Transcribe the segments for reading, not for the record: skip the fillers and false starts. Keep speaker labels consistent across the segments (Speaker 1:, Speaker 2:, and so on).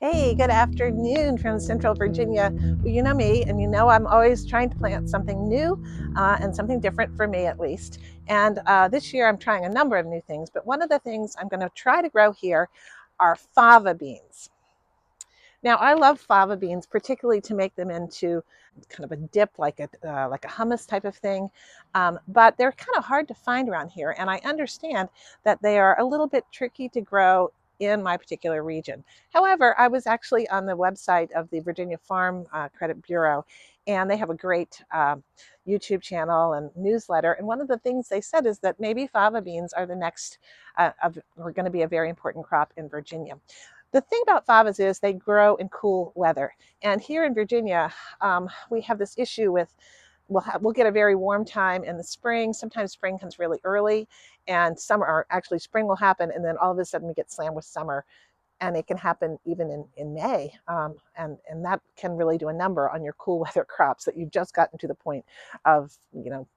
Speaker 1: Hey, good afternoon from Central Virginia. Well, you know me, and you know I'm always trying to plant something new and something different for me at least. And this year I'm trying a number of new things, but one of the things I'm going to try to grow here are fava beans. Now, I love fava beans, particularly to make them into kind of a dip, like a hummus type of thing. But they're kind of hard to find around here, and I understand that they are a little bit tricky to grow in my particular region. However, I was actually on the website of the Virginia Farm Credit Bureau, and they have a great YouTube channel and newsletter. And one of the things they said is that maybe fava beans are the next, are going to be a very important crop in Virginia. The thing about favas is they grow in cool weather. And here in Virginia, we have this issue with we'll get a very warm time in the spring. Sometimes spring comes really early, and summer, or actually spring will happen, and then all of a sudden we get slammed with summer, and it can happen even in May. And that can really do a number on your cool weather crops that you've just gotten to the point of,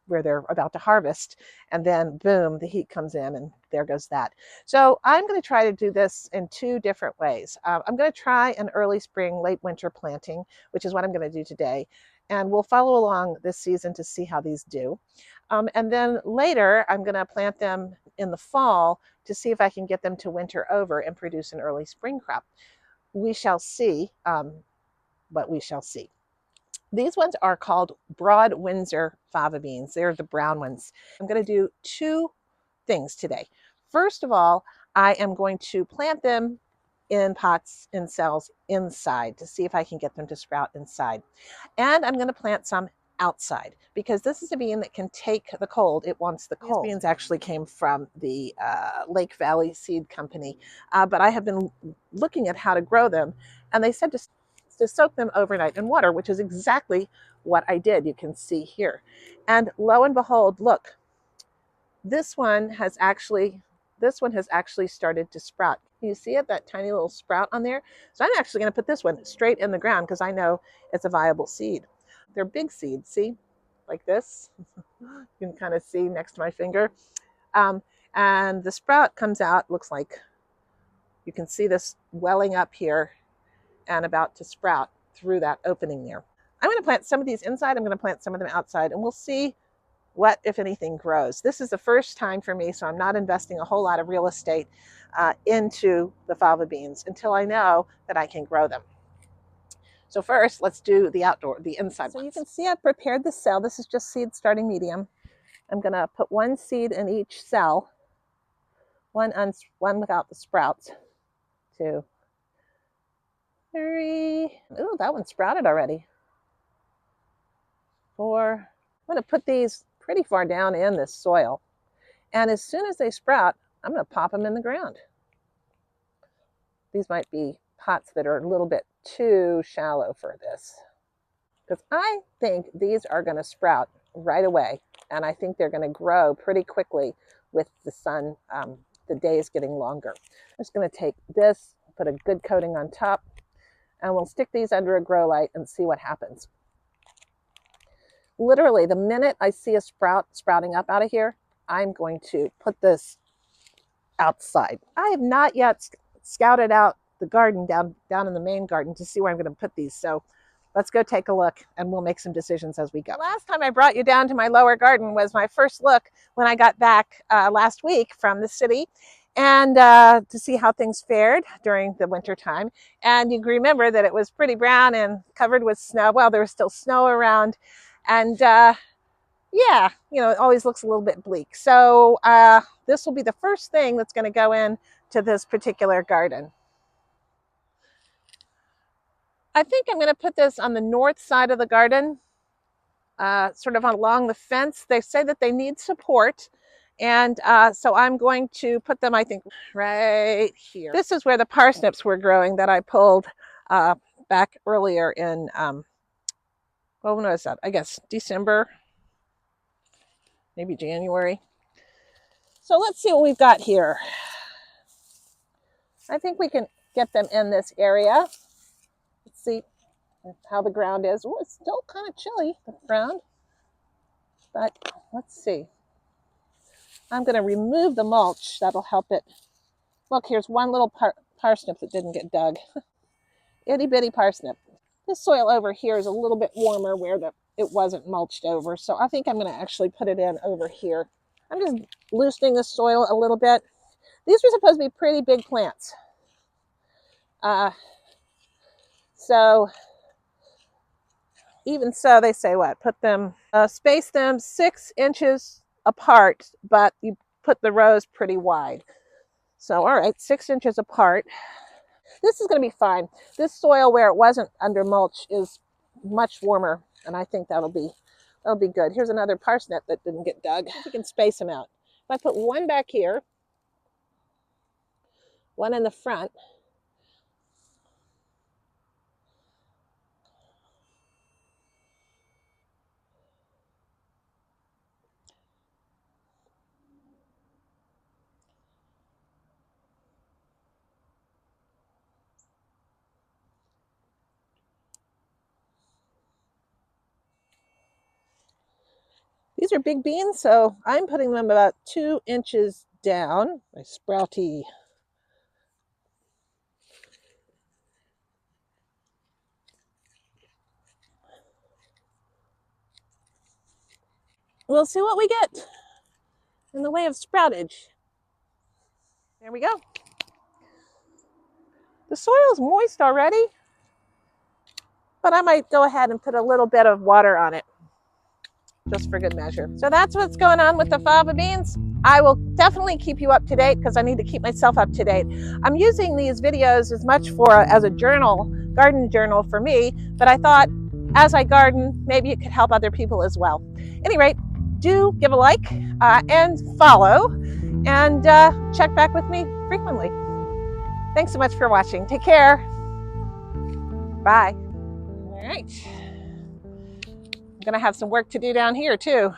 Speaker 1: where they're about to harvest. And then boom, the heat comes in and there goes that. So I'm going to try to do this in two different ways. I'm going to try an early spring, late winter planting, which is what I'm going to do today. And we'll follow along this season to see how these do. And then later, I'm going to plant them in the fall to see if I can get them to winter over and produce an early spring crop. We shall see, but we shall see. These ones are called Broad Windsor fava beans. They're the brown ones. I'm going to do two things today. First of all, I am going to plant them in pots, in cells inside to see if I can get them to sprout inside. And I'm going to plant some outside because this is a bean that can take the cold. It wants the cold. These beans actually came from the Lake Valley Seed Company, but I have been looking at how to grow them, and they said to soak them overnight in water, which is exactly what I did. You can see here. And lo and behold, look, this one has actually started to sprout. You see it, that tiny little sprout on there? So I'm actually going to put this one straight in the ground because I know it's a viable seed. They're big seeds, see? Like this. You can kind of see next to my finger. And the sprout comes out, looks like you can see this welling up here and about to sprout through that opening there. I'm going to plant some of these inside. I'm going to plant some of them outside, and we'll see what, if anything, grows. This is the first time for me, so I'm not investing a whole lot of real estate into the fava beans until I know that I can grow them. So first, let's do the inside. So you can see I've prepared the cell. This is just seed starting medium. I'm going to put one seed in each cell, one without the sprouts. 2, 3. Ooh, that one sprouted already. 4. I'm going to put these pretty far down in this soil. And as soon as they sprout, I'm going to pop them in the ground. These might be pots that are a little bit too shallow for this, because I think these are going to sprout right away, and I think they're going to grow pretty quickly with the sun, the days getting longer. I'm just going to take this, put a good coating on top, and we'll stick these under a grow light and see what happens. Literally, the minute I see a sprouting up out of here, I'm going to put this outside. I have not yet scouted out the garden down in the main garden to see where I'm going to put these. So let's go take a look, and we'll make some decisions as we go. Last time I brought you down to my lower garden was my first look when I got back last week from the city, and to see how things fared during the winter time. And you remember that it was pretty brown and covered with snow. Well, there was still snow around, and yeah, it always looks a little bit bleak. So this will be the first thing that's going to go in to this particular garden. I think I'm going to put this on the north side of the garden, sort of along the fence. They say that they need support, and so I'm going to put them, I think, right here. This is where the parsnips were growing that I pulled back earlier in, well, when was that? I guess December, maybe January. So let's see what we've got here. I think we can get them in this area. Let's see how the ground is. Oh, it's still kind of chilly, the ground. But let's see. I'm going to remove the mulch. That'll help it. Look, here's one little parsnip that didn't get dug. Itty bitty parsnip. This soil over here is a little bit warmer where it wasn't mulched over. So I think I'm going to actually put it in over here. I'm just loosening the soil a little bit. These were supposed to be pretty big plants. So even so, they say what? Put them, space them 6 inches apart, but you put the rows pretty wide. So, all right, 6 inches apart. This is going to be fine. This soil where it wasn't under mulch is much warmer, and I think that'll be good. Here's another parsnip that didn't get dug. You can space them out. If I put one back here, one in the front, these are big beans, so I'm putting them about 2 inches down. My sprouty. We'll see what we get in the way of sproutage. There we go. The soil is moist already, but I might go ahead and put a little bit of water on it, just for good measure. So that's what's going on with the fava beans. I will definitely keep you up to date because I need to keep myself up to date. I'm using these videos as much as a journal, garden journal for me, but I thought as I garden, maybe it could help other people as well. At any rate, do give a like and follow, and check back with me frequently. Thanks so much for watching. Take care. Bye. All right. I'm gonna have some work to do down here too.